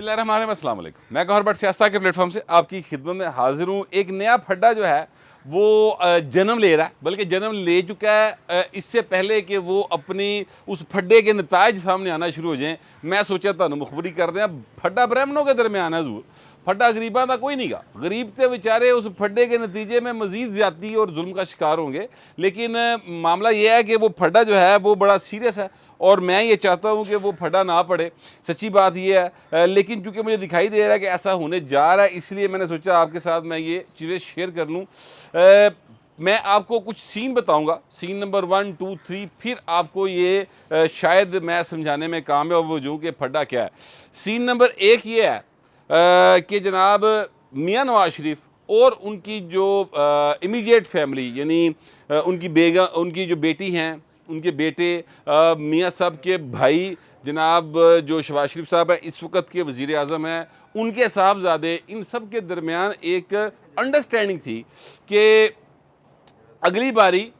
बिस्मिल्लाहिर्रहमानिर्रहीम, अस्सलाम वालेकुम। मैं गौहर भट्ट सियासत के प्लेटफॉर्म से आपकी खिदमत में हाजिर हूँ। एक नया फड्डा जो है वो जन्म ले रहा है, बल्कि जन्म ले चुका है। इससे पहले कि वो अपनी उस फड्डे के नताज सामने आना शुरू हो जाएँ, मैं सोचा तुहानू मुखबरी कर दें। फड्डा ब्राह्मणों के दरम्यान है जरूर, फड्डा गरीबों का कोई नहीं गा। गरीब तो बेचारे उस फड्डे के नतीजे में मजीद ज्यादती और जुल्म का शिकार होंगे। लेकिन मामला यह है कि वो फड्डा जो है वो बड़ा सीरियस है और मैं ये चाहता हूँ कि वो फड्डा ना पड़े। सच्ची बात ये है, लेकिन चूंकि मुझे दिखाई दे रहा है कि ऐसा होने जा रहा है, इसलिए मैंने सोचा आपके साथ मैं ये चीज़ें शेयर कर लूँ। मैं आपको कुछ सीन बताऊंगा, सीन नंबर 1, 2, 3, फिर आपको ये शायद मैं समझाने में कामयाब हो जाऊँ कि फड्डा क्या है। सीन नंबर 1 ये है कि जनाब मियाँ नवाज शरीफ और उनकी जो इमीडिएट फैमिली, यानी उनकी उनकी जो बेटी हैं, उनके बेटे, मियाँ साहब के भाई जनाब जो शहबाज शरीफ साहब हैं, इस वक्त के वज़ीर आज़म हैं, उनके साहबजादे, इन सब के दरमियान एक अंडरस्टैंडिंग थी कि अगली बारी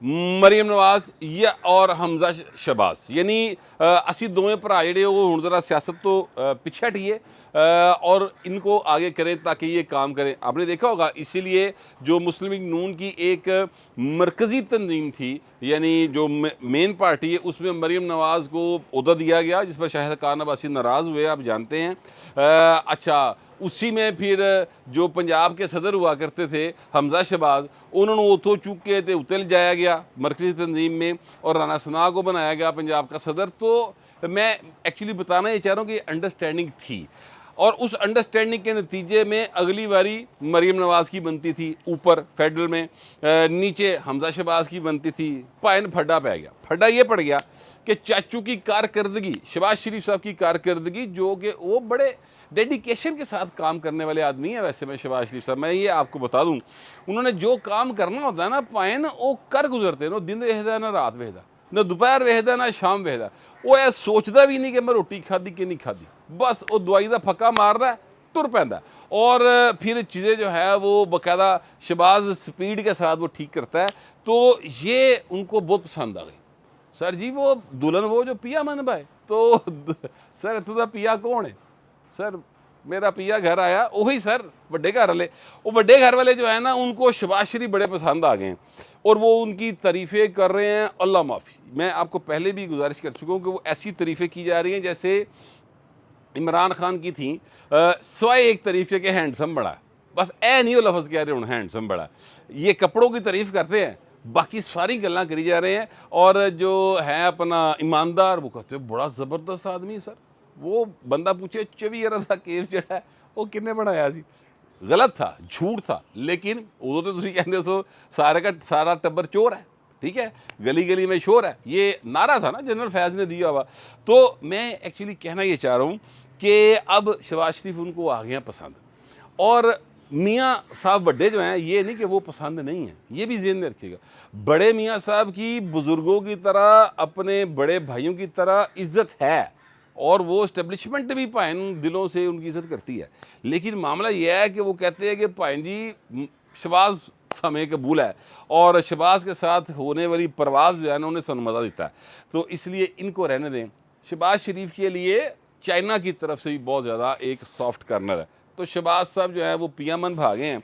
मरीम नवाज या और हमजा शहबाज, यानी असी दोवें भरा जेडे वो हुण जरा सियासत तो पिछे हटिए और इनको आगे करें ताकि ये काम करें। आपने देखा होगा, इसीलिए जो मुस्लिम लीग नून की एक मरकज़ी तंजीम थी, यानी जो मेन पार्टी है, उसमें मरीम नवाज़ को ओहदा दिया गया, जिस पर शाहिद खान अब्बासी नाराज़ हुए, आप जानते हैं। अच्छा, उसी में फिर जो पंजाब के सदर हुआ करते थे हमजा शहबाज, उन्होंने उतों चुक के ते उत्ते ले जाया गया मरकज़ी तंजीम में और राना सना को बनाया गया पंजाब का सदर। तो मैं एक्चुअली बताना ये चाह रहा हूँ कि अंडरस्टैंडिंग थी और उस अंडरस्टैंडिंग के नतीजे में अगली बारी मरीम नवाज़ की बनती थी ऊपर फेडरल में, नीचे हमजा शहबाज की बनती थी। पायन फड्डा पै गया। फड्डा ये पड़ गया कि चाचू की कारकर्दगी, शहबाज शरीफ साहब की कारकर्दगी, जो कि वो बड़े डेडिकेशन के साथ काम करने वाले आदमी है। वैसे मैं शहबाज शरीफ साहब, मैं ये आपको बता दूं, उन्होंने जो काम करना होता है ना पायन, वो कर गुजरते ना दिन वेखदा ना रात वेखदा, ना दोपहर वेखदा ना शाम वेखदा। वो ऐ सोचता भी नहीं कि मैं रोटी खाधी कि नहीं खाधी, बस वो दवाई का फक्का मारदा, तुर पैंदा और फिर चीज़ें जो है वो बाकायदा शहबाज स्पीड के साथ वो ठीक करता है। तो ये उनको बहुत पसंद आ गई। सर जी वो दुल्हन वो जो पिया मन भाई, तो सर तुझा पिया कौन है? सर मेरा पिया घर आया, वही सर बड़े घर वाले। वो बड़े घर वाले जो है ना, उनको शहबाज शरीफ बड़े पसंद आ गए हैं और वो उनकी तारीफ़ें कर रहे हैं। अल्लाह माफ़ी, मैं आपको पहले भी गुजारिश कर चुका हूँ कि वो ऐसी तारीफ़ें की जा रही हैं जैसे इमरान खान की थी, सवाए एक तारीफ़ के हैंडसम बड़ा, बस ए नहीं वो लफ्ज़ कह रहे हूँ हैंडसम बड़ा। ये कपड़ों की तारीफ़ करते हैं, बाकी सारी गल्लां करी जा रहे हैं। और जो है अपना ईमानदार, वो कहते हैं बड़ा ज़बरदस्त आदमी सर। वो बंदा पूछे 24 अरब का केव जड़ा वो किन्ने बनाया सी? गलत था, झूठ था, लेकिन उदों तो तुसीं कहंदे सो सारे का सारा टब्बर चोर है, ठीक है, गली गली में शोर है, ये नारा था ना जनरल फैज़ ने दिया हुआ। तो मैं एक्चुअली कहना ये चाह रहा हूँ कि अब शहबाज शरीफ उनको आ गया पसंद, और मियाँ साहब बड़े जो हैं, ये नहीं कि वो पसंद नहीं है, ये भी ज़हन में रखिएगा। बड़े मियाँ साहब की बुज़ुर्गों की तरह, अपने बड़े भाइयों की तरह इज़्ज़त है और वो इस्टेब्लिशमेंट भी भाइन दिलों से उनकी इज़्ज़त करती है। लेकिन मामला ये है कि वो कहते हैं कि भाइन जी शहबाज हमें कबूल है और शहबाज के साथ होने वाली परवाज़ जो है ना, उन्हें सानू मज़ा देता है, तो इसलिए इनको रहने दें। शहबाज शरीफ के लिए चाइना की तरफ से भी बहुत ज़्यादा एक सॉफ्ट कार्नर है। तो शहबाज साहब जो है वो पियामन भागे हैं।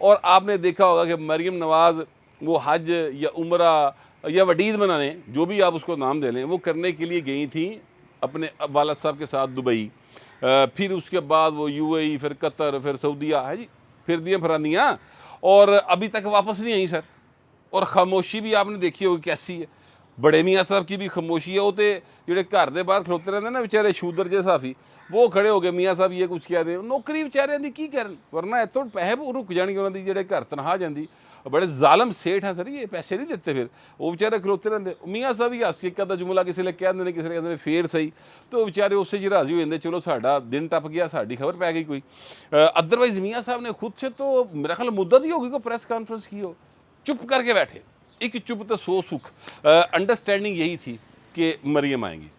और आपने देखा होगा कि मरीम नवाज़ वो हज या उम्रा या वडीद मनाने, जो भी आप उसको नाम दे लें, वो करने के लिए गई थी अपने वालद साहब के साथ दुबई। फिर उसके बाद वो यूएई, फिर कतर, फिर सऊदीया, है जी, फिर दियाँ फरानियाँ, और अभी तक वापस नहीं आई सर। और खामोशी भी आपने देखी होगी कैसी है। बड़े मियाँ साहब की भी खामोशी है। वो तो जोड़े घर के बाहर खलोते रहते ना बेचारे शूदर जे साफी, वो खड़े हो गए, मियाँ साहब ये कुछ कह दें, नौकरी बेचारिਆਂ ਦੀ की करन, वरना इतों पैसे रुक जाएंगे उन्होंने जोड़े घर तनखा जाती। बड़े जालम सेठ हैं सर, ये पैसे नहीं देते, फिर वो बेचारे खलोते रहते। मियाँ साहब ही हस के एक अद्धा जुमला किसी ने कह देंगे, किसी ने कहते फिर सही, तो बेचारे उससे जी राजी हो जाते, चलो साडा दिन टप गया, साडी खबर पै गई कोई। अदरवाइज मियाँ साहब ने खुद से तो मेरा ख्याल मुद्दत ही होगी को प्रेस कॉन्फ्रेंस की हो, चुप करके बैठे। एक चुप तो सो सुख। अंडरस्टैंडिंग यही थी कि मरियम आएंगी।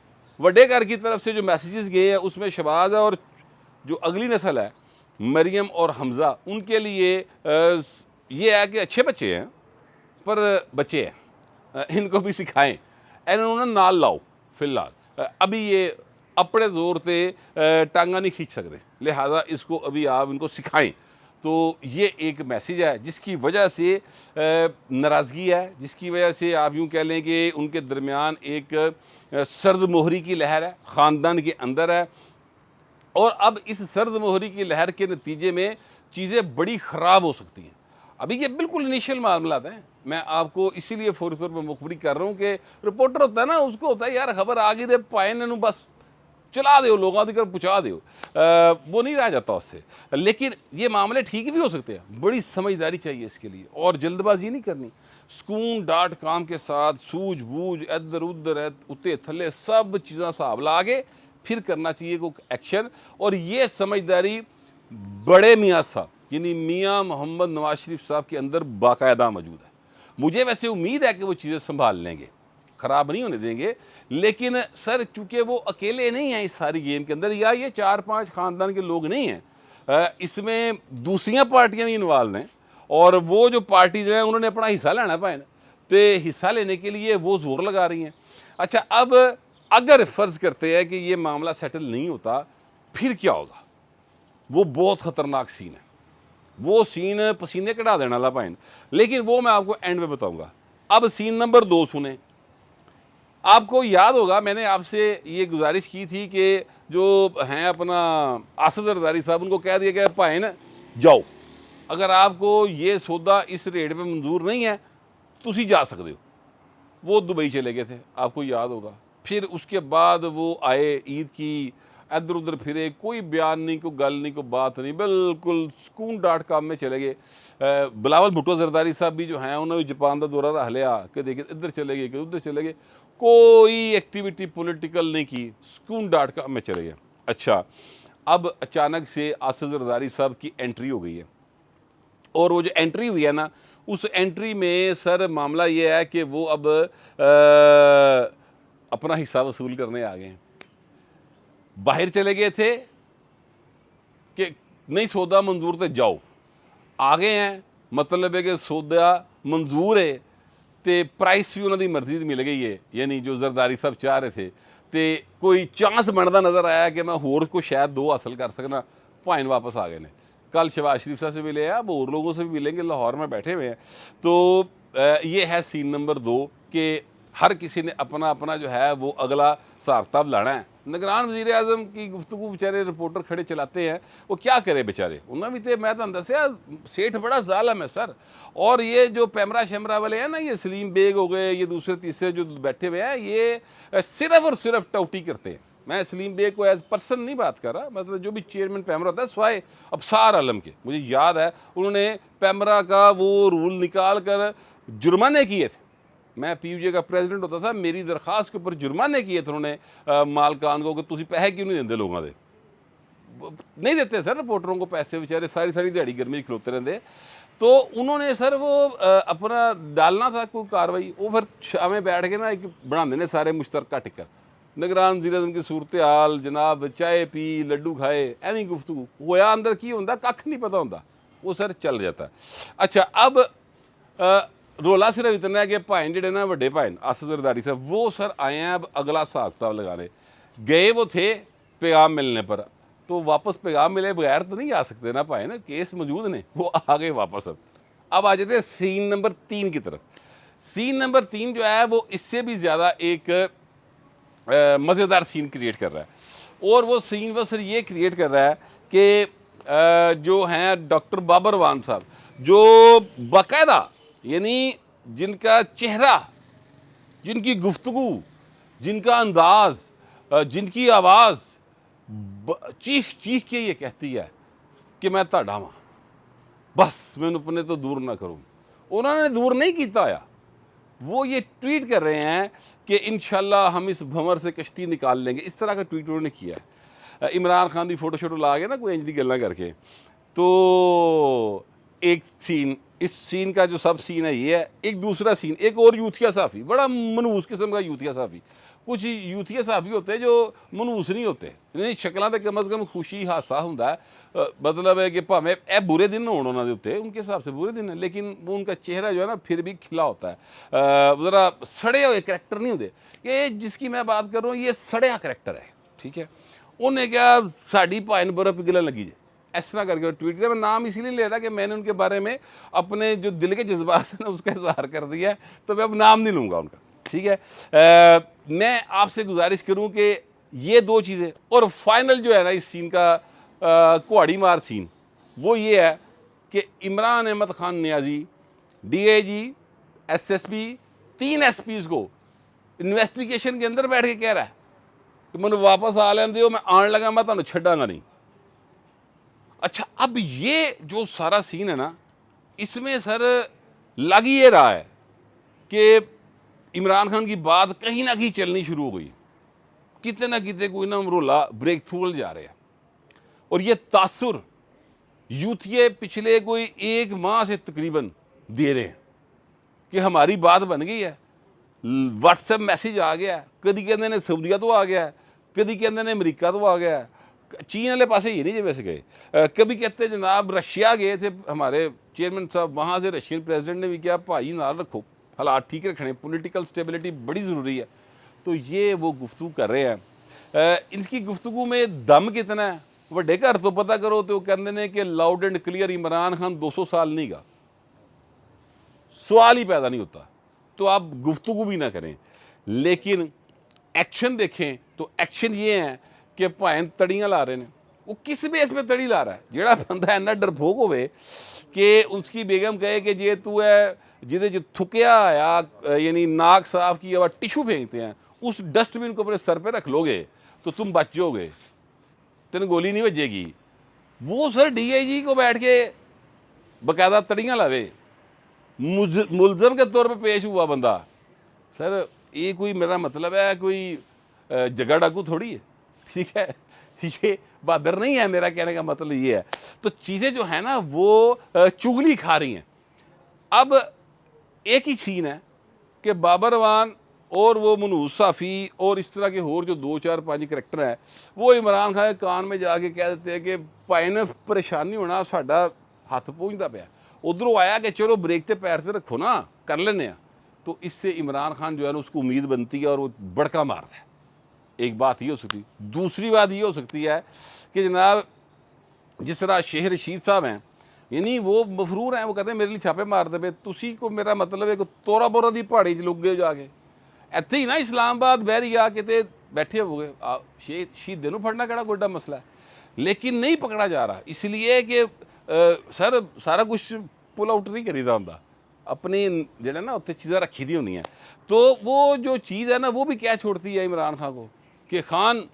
वड्डे घर की तरफ से जो मैसेजेस गए हैं उसमें शहबाज है और जो अगली नस्ल है मरियम और हमज़ा, उनके लिए ये है कि अच्छे बच्चे हैं पर बच्चे हैं, इनको भी सिखाएं, इन्होंने नाल लाओ फिलहाल। अभी ये अपने जोर से टांगा नहीं खींच सकते, लिहाजा इसको अभी आप इनको सिखाएं। तो ये एक मैसेज है जिसकी वजह से नाराज़गी है, जिसकी वजह से आप यूँ कह लें कि उनके दरमियान एक सर्द मोहरी की लहर है, ख़ानदान के अंदर है। और अब इस सर्द मोहरी की लहर के नतीजे में चीज़ें बड़ी ख़राब हो सकती हैं। अभी ये बिल्कुल इनिशियल मामलात हैं। मैं आपको इसीलिए फ़ौरी तौर पर मुखबिरी कर रहा हूँ कि रिपोर्टर होता है ना, उसको होता है यार खबर आ गई दे पाए इन्हू बस चला दो, लोगों तक पहुँचा दो, वो नहीं रह जाता उससे। लेकिन ये मामले ठीक भी हो सकते हैं, बड़ी समझदारी चाहिए इसके लिए और जल्दबाजी नहीं करनी। सुकून डाट काम के साथ सूझ-बूझ इधर उधर उत्ते थल्ले सब चीज़ां हिसाब ला के फिर करना चाहिए कोई एक्शन। और ये समझदारी बड़े मियाँ साहब यानी मियाँ मोहम्मद नवाज शरीफ साहब के अंदर बाकायदा मौजूद है। मुझे वैसे उम्मीद है कि वो चीज़ें संभाल लेंगे, ख़राब नहीं होने देंगे। लेकिन सर चूँकि वो अकेले नहीं हैं इस सारी गेम के अंदर, या ये 4-5 ख़ानदान के लोग नहीं हैं, इसमें दूसरियाँ पार्टियाँ भी इन्वॉल्व हैं और वो जो पार्टीज़ हैं उन्होंने अपना हिस्सा लेना है भाई, तो हिस्सा लेने के लिए वो ज़ोर लगा रही हैं। अच्छा, अब अगर फ़र्ज़ करते हैं कि ये मामला सेटल नहीं होता, फिर क्या होगा? वो बहुत ख़तरनाक सीन है, वो सीन पसीने कढ़ा देने वाला भाई। लेकिन वो मैं आपको एंड में बताऊँगा। अब सीन नंबर 2 सुने। आपको याद होगा मैंने आपसे ये गुजारिश की थी कि जो हैं अपना आसिफ जरदारी साहब, उनको कह दिया गया भाई ना जाओ, अगर आपको ये सौदा इस रेट पे मंजूर नहीं है तुसी जा सकते हो। वो दुबई चले गए थे, आपको याद होगा। फिर उसके बाद वो आए, ईद की, इधर उधर फिरे, कोई बयान नहीं, कोई गल नहीं, कोई बात नहीं, बिल्कुल सुकून डाट काम में चले गए। बिलावल भुट्टो जरदारी साहब भी जो हैं उन्होंने जापान का दौरा रह लिया कि देखिए इधर चले गए कि उधर चले गए, कोई एक्टिविटी पॉलिटिकल नहीं की, सुकून डाट काम में चले गए। अच्छा, अब अचानक से आसिफ जरदारी साहब की एंट्री हो गई है और वो जो एंट्री हुई है ना, उस एंट्री में सर मामला ये है कि वो अब अपना हिस्सा वसूल करने आ गए हैं। बाहर चले गए थे कि नहीं सौदा मंजूर तो जाओ, आ गए हैं, मतलब है कि सौदा मंजूर है तो प्राइस भी उन्होंने मर्जी मिल गई है, यानी जो जरदारी साहब चाह रहे थे। तो कोई चांस बनता नज़र आया कि मैं होर को शायद 2 हासिल कर सकना, भाइन वापस आ गए ने। कल शहबाज शरीफ साहब से मिले हैं, अब और लोगों से भी मिलेंगे, लाहौर में बैठे हुए हैं। तो ये है सीन नंबर 2 कि हर किसी ने अपना अपना जो है वो अगला हिसाब किताब लाना है। निगरान वज़ीर आज़म की गुफ्तगू बेचारे रिपोर्टर खड़े चलाते हैं, वो क्या करे बेचारे, उन्होंने भी तो मैं तुहानू दस्सिया सेठ बड़ा ज़ालिम है सर। और ये जो पैमरा शैमरा वाले हैं ना, ये सलीम बेग हो गए, ये दूसरे तीसरे जो बैठे हुए हैं, ये सिर्फ और सिर्फ टाउटी करते हैं। मैं सलीम बेग को एज पर्सन नहीं बात कर रहा, मतलब जो भी चेयरमैन पैमरा होता है स्वाय अबसार आलम के, मुझे याद है उन्होंने पैमरा का वो रूल निकाल कर जुर्माने किए थे। मैं पीयूजे का प्रेसिडेंट होता था, मेरी दरख्वास्त के ऊपर जुर्माने किए थे उन्होंने मालकान को कि तुम पैसे क्यों नहीं देंगे लोगों के, नहीं देते सर रिपोर्टरों को पैसे, बेचारे सारी सारी दिहाड़ी गर्मी खलोते रहते। तो उन्होंने सर वो अपना डालना था कोई कार्रवाई, वो फिर शामें बैठ के ना एक बनाते ने सारे मुश्तरका टिक्कर, निगरान वज़ीर आज़म की सूरत हाल जनाब, चाय पी लड्डू खाए, एवं गुफ्तगू होया, अंदर की होंदा कख नहीं पता होंदा, वो सर चल जाता है। अच्छा, अब रोला सिर्फ इतना है कि भाइन जोड़े ना व्डे भाइन आसिफ जरदारी साहब, वो सर आए हैं अब अगला हिसाब किताब लगाने। गए वो थे पैगाम मिलने पर, तो वापस पैगाम मिले बगैर तो नहीं आ सकते ना भाई ना, केस मौजूद ने, वो आ गए वापस। अब आ जाते हैं सीन नंबर 3 की तरफ। सीन नंबर 3 जो है वो इससे भी ज़्यादा एक मज़ेदार सीन क्रिएट कर रहा है। और वो सीन वो सर ये क्रिएट कर रहा है कि जो हैं डॉक्टर बाबर वान साहब, जो बाकायदा यानी जिनका चेहरा, जिनकी गुफ्तगू, जिनका अंदाज, जिनकी आवाज़ चीख चीख के ये कहती है कि मैं ताड़ा वां, बस मैनू अपने तो दूर ना करूँ। उन्होंने दूर नहीं किया होया, वो ये ट्वीट कर रहे हैं कि इंशाल्लाह हम इस भंवर से कश्ती निकाल लेंगे, इस तरह का ट्वीट उन्होंने किया है। इमरान खान की फ़ोटो शोटो ला के ना कोई इंज दी गल्लां करके। तो एक सीन, इस सीन का जो सब सीन है ये है। एक दूसरा सीन, एक और यूथिया साफ़ी, बड़ा मनूस किस्म का यूथिया साफ़ी। कुछ यूथिया साफ़ी होते हैं जो मनूस नहीं होते, नहीं शक्लां ते कम अज़ कम खुशी हासा हुंदा है, मतलब है कि भावें ए बुरे दिन होण उन्हां दे उत्ते, उनके हिसाब से बुरे दिन है, लेकिन वो उनका चेहरा जो है ना फिर भी खिला होता है। ज़रा सड़े हुए करैक्टर नहीं होंदे। ये जिसकी मैं बात कर रहा हूँ ये सड़िया करैक्टर है, ठीक है। उन्हें क्या साड़ी भाई बर्फ पिघलन लगी जे, इस तरह करके ट्वीट किया। मैं नाम इसीलिए ले रहा कि मैंने उनके बारे में अपने जो दिल के जज्बात हैं ना उसका इजहार कर दिया है, तो मैं अब नाम नहीं लूँगा उनका, ठीक है। मैं आपसे गुजारिश करूँ कि ये दो चीज़ें, और फाइनल जो है ना इस सीन का कुहाड़ी मार सीन, वो ये है कि Imran Ahmed Khan Niazi DIG SSP 3 SPs को इन्वेस्टिगेशन के अंदर बैठ के कह रहा है कि मैंने वापस आ लें दो, मैं आने लगा, मैं तुहानू छड्डांगा नहीं। अच्छा, अब ये जो सारा सीन है ना, इसमें सर लग ये रहा है कि इमरान खान की बात कहीं ना कहीं चलनी शुरू हो गई, कितने ना कितने कोई ना मरोला ब्रेक थ्रू जा रहे हैं। और ये तासुर यूथ ये पिछले कोई 1 माह से तकरीबन दे रहे हैं कि हमारी बात बन गई है, व्हाट्सएप मैसेज आ गया है, कभी कहते ने सऊदीया तो आ गया है, कभी कहते ने अमरीका तो आ गया है, चीन वाले पासे ये नहीं जी वैसे गए, कभी कहते जनाब रशिया गए थे हमारे चेयरमैन साहब, वहाँ से रशियन प्रेसिडेंट ने भी किया भाई नाल रखो, हालात ठीक रखने, पॉलिटिकल स्टेबिलिटी बड़ी ज़रूरी है। तो ये वो गुफ्तगू कर रहे हैं। इनकी गुफ्तगू में दम कितना है, वड्डे घर तो पता करो तो कहते हैं कि loud and clear Imran Khan 200 साल नहीं गा, सवाल ही पैदा नहीं होता, तो आप गुफ्तगू भी ना करें। लेकिन एक्शन देखें तो एक्शन ये है कि भाएं तड़ियाँ ला रहे हैं, वो किस बेस पे तड़ी ला रहा है। जेड़ा बंदा इन्ना डरपोक होवे कि उसकी बेगम कहे कि जे तू है जिदे च थुकया आया यानी नाक साफ किया हुआ टिशू फेंकते हैं, उस डस्टबिन को अपने सर पे रख लोगे तो तुम बच जाओगे, तेन गोली नहीं बजेगी। वो सर DIG को बैठ के बाकायदा तड़ियाँ लावे, मुलजम के तौर पे पेश हुआ बंदा। सर ये कोई मेरा मतलब है कोई जगह डाकू थोड़ी है, ठीक है, ये बहादुर नहीं है, मेरा कहने का मतलब ये है। तो चीज़ें जो है ना वो चुगली खा रही हैं। अब एक ही सीन है कि बाबर अवान और वो मनहूस साफ़ी और इस तरह के होर जो 2 4 5 करैक्टर हैं, वो इमरान खान के कान में जाके कह देते हैं कि भाई ने परेशानी होना साडा हथ पहुँचता पाया, उधरों आया कि चलो ब्रेक ते पैर से रखो ना, कर लेने। तो इससे इमरान खान जो है ना उसको उम्मीद बनती है और वो बड़का मारता है। एक बात ये हो सकती, दूसरी बात ये हो सकती है कि जनाब जिस तरह शेख रशीद साहब हैं, यानी वो मफरूर हैं, वो कहते हैं मेरे लिए छापे मार दे पे, तुसी को मेरा मतलब है कि तोरा बोरा दी पहाड़ी च लुक गए जाके, ਇੱਥੇ ही ना इस्लामाबाद बहरी आ के बैठे हो गए, शहीदे नूं फड़ना केड़ा गोडा मसला है। लेकिन नहीं पकड़ा जा रहा, इसलिए कि सर सारा कुछ पुल आउट नहीं करीदा होंदा, अपनी जेड़ा ना उत्ते चीज़ां रखी दी होंदी हैं। तो वो जो चीज़ है ना वो भी क्या छोड़ती है इमरान खान को कि खान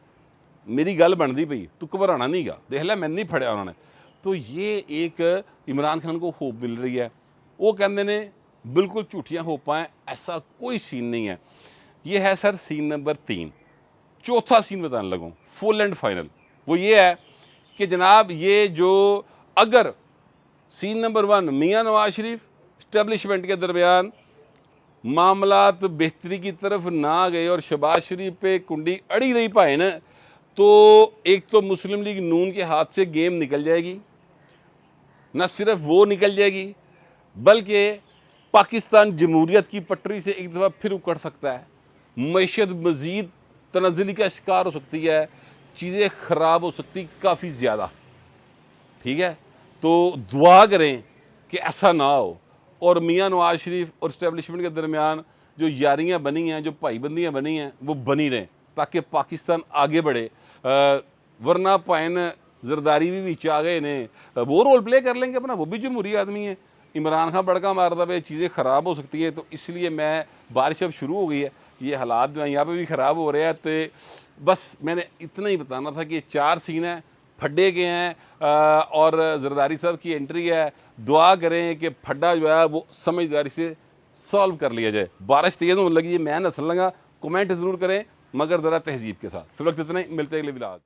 मेरी गल बनती पई, तू घबराना नहीं गा, देख लै मैंने नहीं फड़िया उन्होंने। तो ये एक इमरान खान को होप मिल रही है। वो कहते ने बिल्कुल झूठियाँ होपां हैं, ऐसा कोई सीन नहीं है। ये है सर सीन नंबर 3। चौथा सीन बताने लगूँ, फुल एंड फाइनल, वो ये है कि जनाब ये जो अगर सीन नंबर 1 मियाँ नवाज शरीफ इस्टेब्लिशमेंट के दरमियान मामलात बेहतरी की तरफ ना गए और शहबाज शरीफ पे कुंडी अड़ी रही पाए न, तो एक तो मुस्लिम लीग नून के हाथ से गेम निकल जाएगी, न सिर्फ वो निकल जाएगी बल्कि पाकिस्तान जमहूरियत की पटरी से एक दफ़ा फिर उकड़ सकता है, मईशत मज़ीद तनज़्ज़ुली का शिकार हो सकती है, चीज़ें ख़राब हो सकती काफ़ी ज़्यादा, ठीक है। तो दुआ करें कि ऐसा ना हो और मियाँ नवाज शरीफ और इस्टेब्लिशमेंट के दरमियान जो यारियाँ बनी हैं, जो भाईबंदियाँ बनी हैं, वो बनी रहें ताकि पाकिस्तान आगे बढ़े। वरना पाइन जरदारी भी बीच आ गए ने, वो रोल प्ले कर लेंगे अपना, वो भी जमहूरी आदमी है, इमरान खान बड़का मारता पे चीज़ें ख़राब हो सकती हैं। तो इसलिए मैं बारिश अब शुरू हो गई है, ये हालात जो हैं यहाँ पे भी ख़राब हो रहे हैं। तो बस मैंने इतना ही बताना था कि 4 सीन हैं, फड्डे के हैं और जरदारी साहब की एंट्री है। दुआ करें कि फड्डा जो है वो समझदारी से सॉल्व कर लिया जाए। बारिश तेज़ होने लगी है, मैं नसल लगा, कमेंट ज़रूर करें मगर ज़रा तहजीब के साथ। फिर वक्त इतना ही, मिलते अगले व्लॉग।